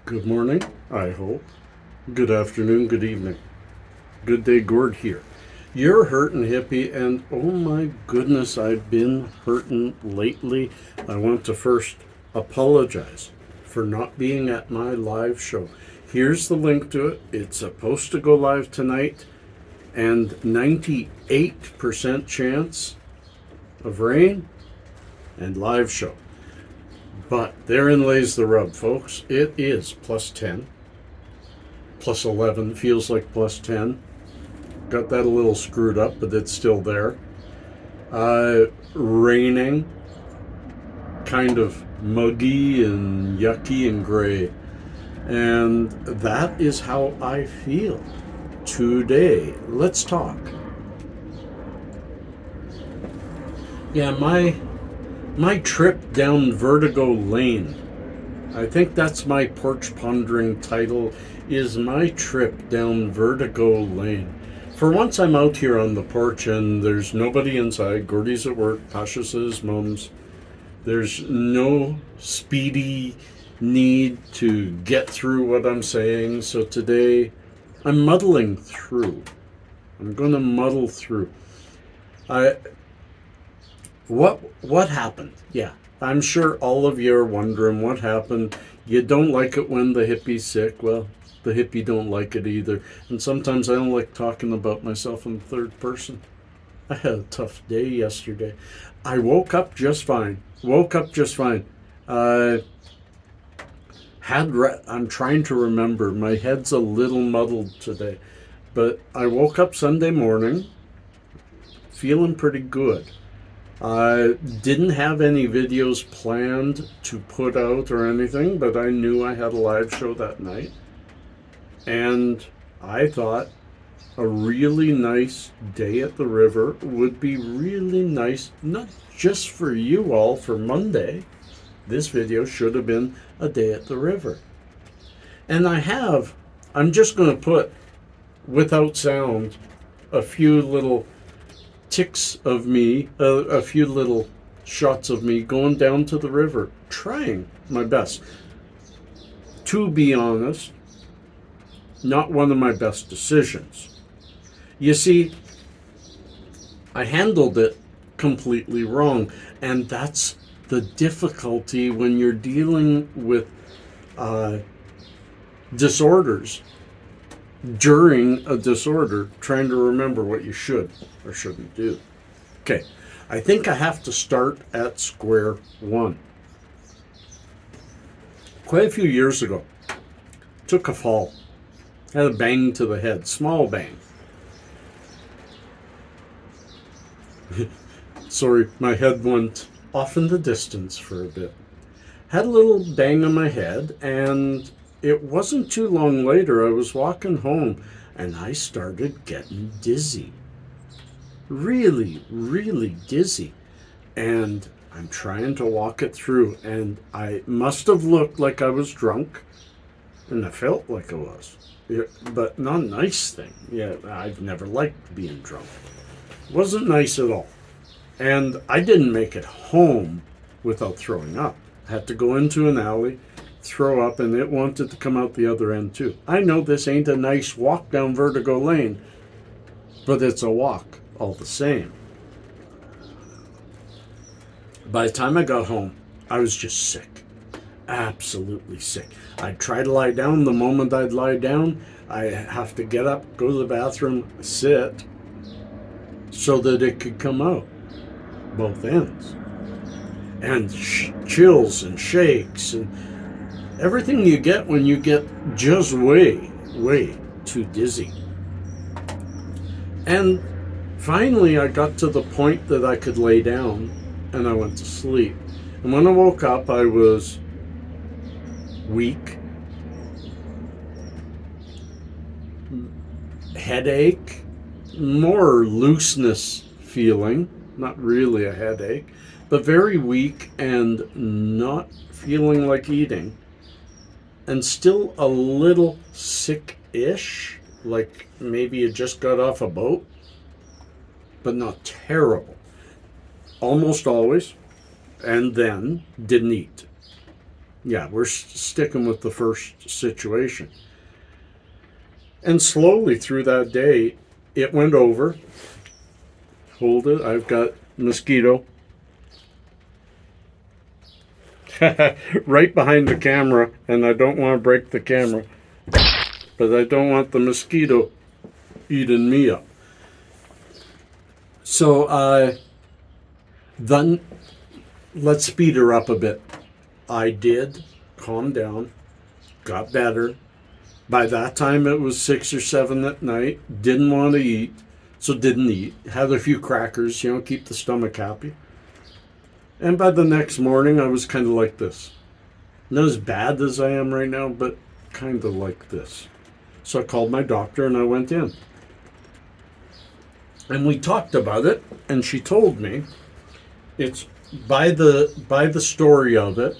Good morning, I hope. Good afternoon, good evening. Good day, Gord here. You're hurting, Hippie, and oh my goodness, I've been hurting lately. I want to first apologize for not being at my live show. Here's the link to it. It's supposed to go live tonight, and 98% chance of rain and live show. But therein lays the rub, folks. It is plus 10, plus 11, feels like plus 10. Got that a little screwed up, but it's still there. Raining, kind of muggy and yucky and gray. And that is how I feel today. Let's talk. Yeah, my trip down Vertigo Lane, I think that's my Porch Pondering title, is my trip down Vertigo Lane. For once I'm out here on the porch and there's nobody inside. Gordy's at work, Pasha's at his mom's. There's no speedy need to get through what I'm saying, so today I'm muddling through. I'm going to muddle through. What happened? Yeah, I'm sure all of you are wondering what happened. You don't like it when the hippie's sick. Well, the hippie don't like it either. And sometimes I don't like talking about myself in the third person. I had a tough day yesterday. I woke up just fine. I'm trying to remember. My head's a little muddled today. But I woke up Sunday morning feeling pretty good. I didn't have any videos planned to put out or anything, but I knew I had a live show that night. And I thought a really nice day at the river would be really nice, not just for you all for Monday. This video should have been a day at the river. And I'm just going to put, without sound, a few little ticks of me, a few little shots of me going down to the river, trying my best. To be honest, not one of my best decisions. You see, I handled it completely wrong, and that's the difficulty when you're dealing with disorders. During a disorder, trying to remember what you should or shouldn't do. Okay, I think I have to start at square one. Quite a few years ago, took a fall. Had a bang to the head, small bang. Sorry, my head went off in the distance for a bit. Had a little bang on my head, and it wasn't too long later, I was walking home and I started getting dizzy. Really, really dizzy. And I'm trying to walk it through, and I must have looked like I was drunk, and I felt like I was. Yeah, but not a nice thing. Yeah, I've never liked being drunk. Wasn't nice at all. And I didn't make it home without throwing up. I had to go into an alley, throw up, and it wanted to come out the other end too. I know this ain't a nice walk down Vertigo Lane, but it's a walk all the same. By the time I got home, I was just sick. Absolutely sick. I'd try to lie down. The moment I'd lie down, I have to get up, go to the bathroom, sit, so that it could come out, both ends. And chills and shakes and everything you get when you get just way, way too dizzy. And finally I got to the point that I could lay down, and I went to sleep. And when I woke up, I was weak, headache, more looseness feeling, not really a headache, but very weak and not feeling like eating. And still a little sick-ish, like maybe you just got off a boat, but not terrible. Almost always, and then didn't eat. Yeah, we're sticking with the first situation. And slowly through that day, it went over. Hold it. I've got mosquito right behind the camera, and I don't want to break the camera, but I don't want the mosquito eating me up. So then let's speed her up a bit. I did calm down, got better. By that time it was 6 or 7 at night. Didn't want to eat, so didn't eat. Had a few crackers, keep the stomach happy. And by the next morning I was kind of like this. Not as bad as I am right now, but kind of like this. So I called my doctor and I went in. And we talked about it, and she told me it's by the story of it,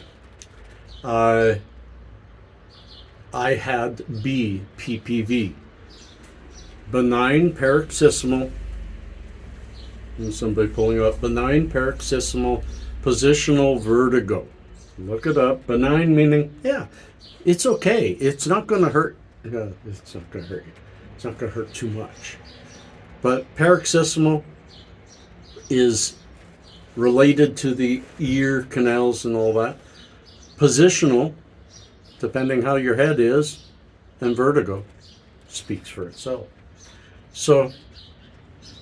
I had BPPV, benign paroxysmal, and somebody pulling up, benign paroxysmal positional vertigo. Look it up. Benign meaning, yeah, it's okay. It's not going to hurt. It's not going to hurt you. It's not going to hurt too much. But paroxysmal is related to the ear canals and all that. Positional, depending how your head is, and vertigo speaks for itself. So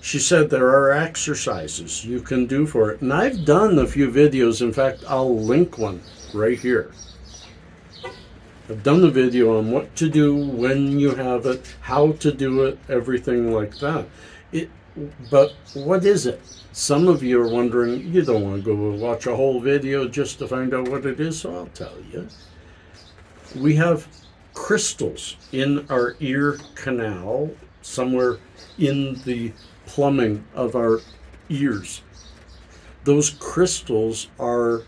she said there are exercises you can do for it. And I've done a few videos. In fact, I'll link one right here. I've done a video on what to do when you have it, how to do it, everything like that. But what is it? Some of you are wondering, you don't want to go watch a whole video just to find out what it is, so I'll tell you. We have crystals in our ear canal, somewhere in the plumbing of our ears. Those crystals are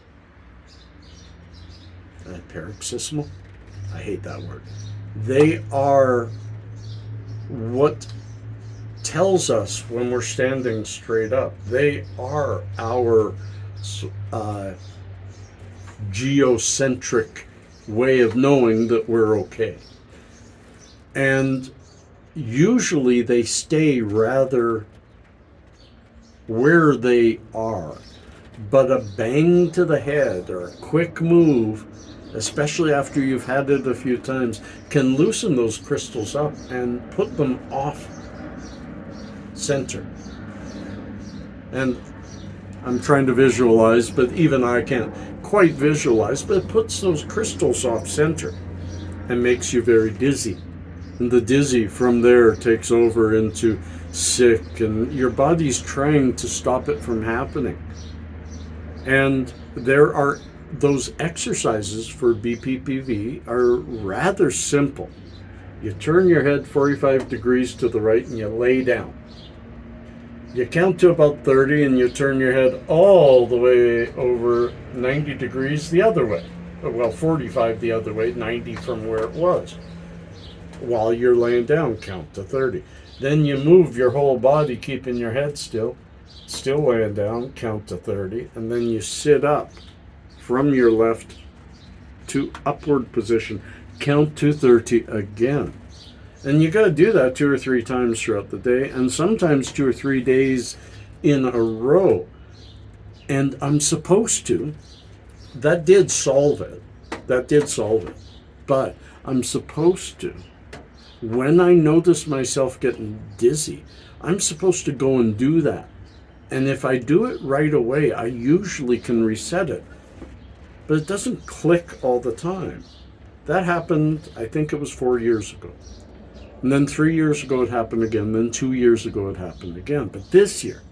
paroxysmal. I hate that word. They are what tells us when we're standing straight up. They are our geocentric way of knowing that we're okay. And usually they stay rather where they are. But a bang to the head or a quick move, especially after you've had it a few times, can loosen those crystals up and put them off center. And I'm trying to visualize, but even I can't quite visualize, but it puts those crystals off center and makes you very dizzy. And the dizzy from there takes over into sick, and your body's trying to stop it from happening. And there are those exercises for BPPV are rather simple. You turn your head 45 degrees to the right and you lay down. You count to about 30 and you turn your head all the way over 90 degrees the other way. Well, 45 the other way, 90 from where it was. While you're laying down, count to 30. Then you move your whole body, keeping your head still laying down, count to 30, and then you sit up from your left to upward position, count to 30 again. And you got to do that 2 or 3 times throughout the day, and sometimes 2 or 3 days in a row. And I'm supposed to. That did solve it. But I'm supposed to. When I notice myself getting dizzy, I'm supposed to go and do that. And if I do it right away, I usually can reset it. But it doesn't click all the time. That happened, I think it was 4 years ago. And then 3 years ago it happened again. Then 2 years ago it happened again. But this year,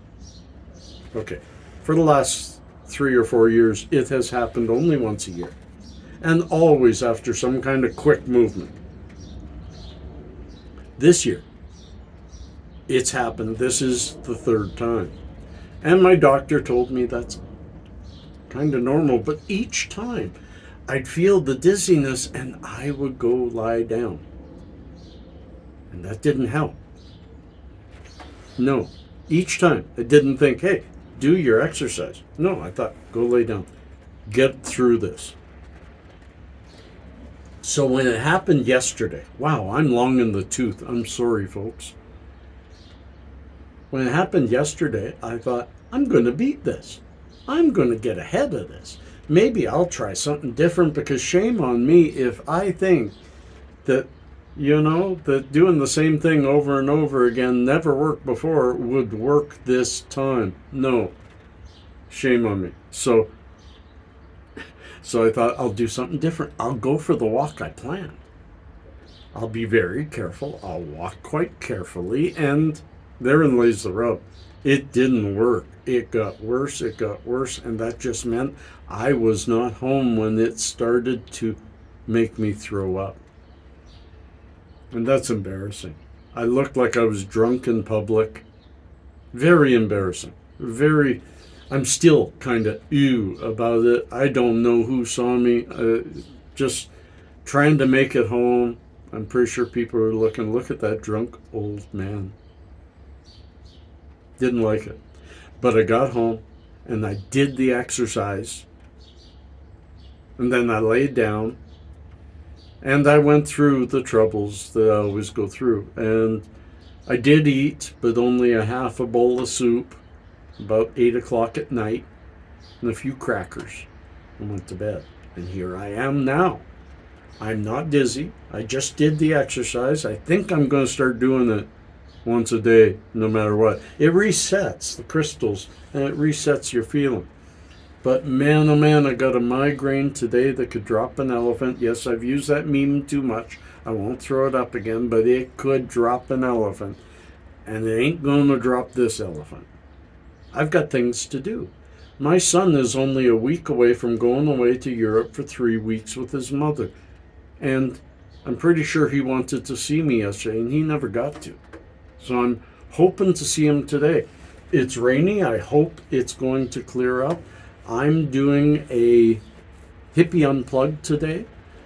okay, for the last 3 or 4 years, it has happened only once a year. And always after some kind of quick movement. This year, it's happened. This is the 3rd time. And my doctor told me that's kind of normal. But each time, I'd feel the dizziness and I would go lie down. And that didn't help. No. Each time, I didn't think, hey, do your exercise. No, I thought, go lay down. Get through this. So when it happened yesterday, wow, I'm long in the tooth. I'm sorry, folks. When it happened yesterday, I thought, I'm going to beat this. I'm going to get ahead of this. Maybe I'll try something different, because shame on me if I think that, that doing the same thing over and over again, never worked before, would work this time. No. Shame on me. So I thought, I'll do something different. I'll go for the walk I planned. I'll be very careful. I'll walk quite carefully, and therein lays the rub. It didn't work. It got worse, and that just meant I was not home when it started to make me throw up. And that's embarrassing. I looked like I was drunk in public. Very embarrassing. I'm still kind of ew about it. I don't know who saw me. Just trying to make it home. I'm pretty sure people are looking, look at that drunk old man. Didn't like it. But I got home and I did the exercise. And then I laid down and I went through the troubles that I always go through. And I did eat, but only a half a bowl of soup, about 8 o'clock at night, and a few crackers, and went to bed. And here I am now. I'm not dizzy. I just did the exercise. I think I'm going to start doing it once a day, no matter what. It resets the crystals, and it resets your feeling. But man, oh man, I got a migraine today that could drop an elephant. Yes, I've used that meme too much. I won't throw it up again, but it could drop an elephant. And it ain't going to drop this elephant. I've got things to do. My son is only a week away from going away to Europe for 3 weeks with his mother. And I'm pretty sure he wanted to see me yesterday, and he never got to. So I'm hoping to see him today. It's rainy. I hope it's going to clear up. I'm doing a Hippie Unplugged today.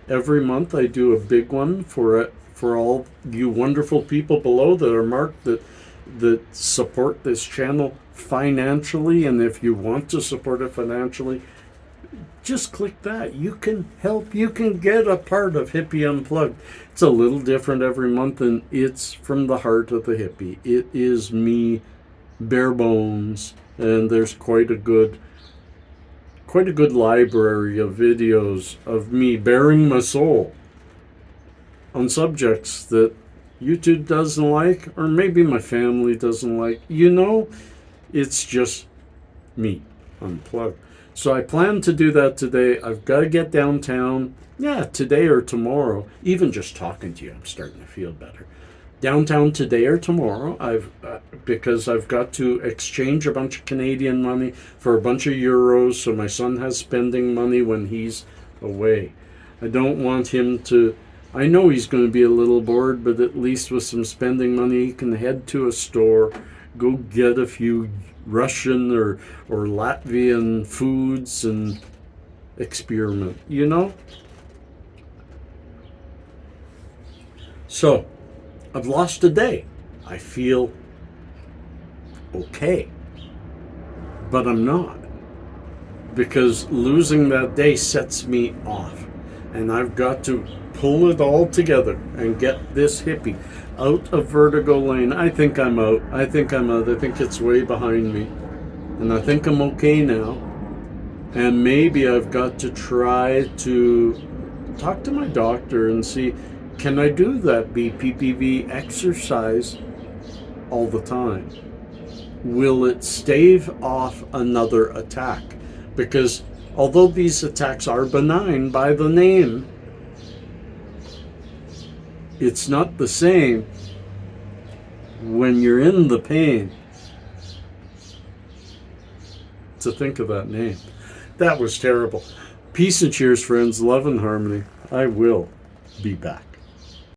Every month I do a big one for all you wonderful people below that are marked that support this channel financially. And if you want to support it financially, just click that. You can help. You can get a part of Hippie Unplugged. It's a little different every month, and it's from the heart of the hippie. It is me, bare bones, and there's quite a good library of videos of me bearing my soul on subjects that YouTube doesn't like, or maybe my family doesn't like. It's just me, unplugged. So I plan to do that today. I've got to get downtown. Yeah, today or tomorrow. Even just talking to you, I'm starting to feel better. Downtown today or tomorrow, because I've got to exchange a bunch of Canadian money for a bunch of euros, so my son has spending money when he's away. I don't want him to. I know he's going to be a little bored, but at least with some spending money, he can head to a store, go get a few Russian or Latvian foods and experiment, So, I've lost a day. I feel okay, but I'm not, because losing that day sets me off, and I've got to pull it all together and get this hippie out of Vertigo Lane. I think I'm out. I think it's way behind me, and I think I'm okay now. And maybe I've got to try to talk to my doctor and see, can I do that BPPV exercise all the time? Will it stave off another attack? Because although these attacks are benign by the name, it's not the same when you're in the pain. To think of that name. That was terrible. Peace and cheers, friends. Love and harmony. I will be back.